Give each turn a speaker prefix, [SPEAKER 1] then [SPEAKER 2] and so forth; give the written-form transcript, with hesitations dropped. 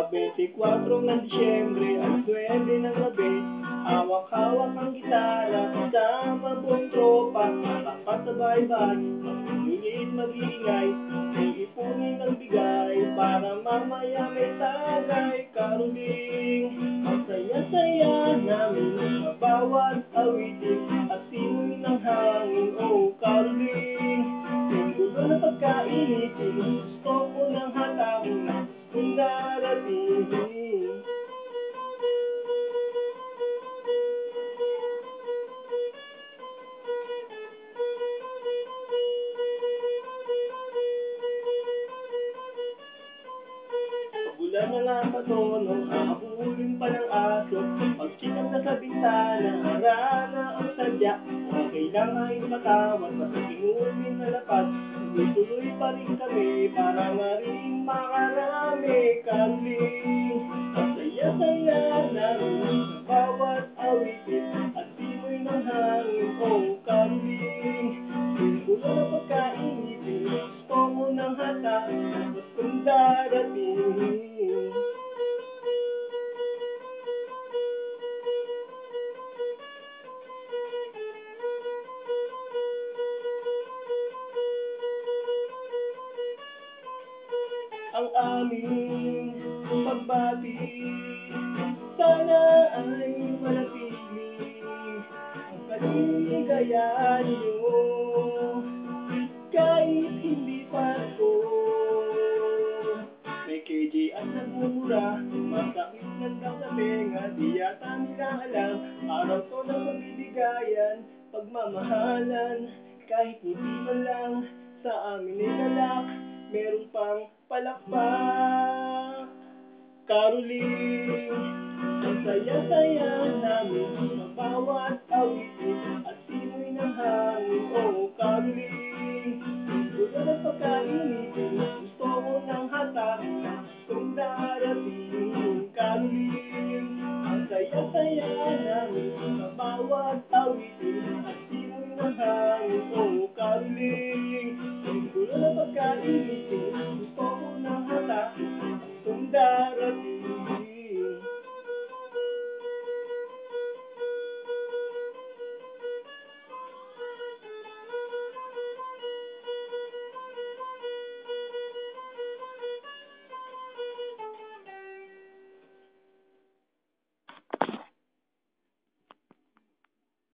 [SPEAKER 1] 24 ng Disyembre, alas 9 ng gabi, hawak-hawak ang gitara, kasama buong tropa, tapat sa bahay-bahay, mag-inulit, mag-iingay, iipunin ang bigay, para mamaya may tagay, karuling. Ang saya-saya namin sa bawat awitin, at simoy ng hangin, oh karuling. Yung gulo na pagkainitin, gusto ko ng hatakin, kung darating. Pagulan na nga ba tono, hahabulin pa ng aso, pagsikap na sa bintana, harana ang sadya, okay lang ay matawad, basta inumin na lapad, tuloy pa rin kami, para nga rin makarami, karuling. Ang saya-saya namin sa bawat awitin, at simoy ng hangin, oh karuling. Sigulo na pagkainitin, gusto mo ng hata, dapat kung darating. Ang aming pagbati, sana ay manatili ang kaligayahan nyo, kahit hindi Pasko. May KJ at nagmumura, masakit ng lang sa tenga, di yata nila alam, araw to ng pagbibigayan, pagmamahalan, kahit hindi man lang sa amin ay galak, meron pang palakpak, karuling. Ang saya-saya namin sa bawat awitin, at simoy ng hangin, oh karuling. Gulo na pagkainin,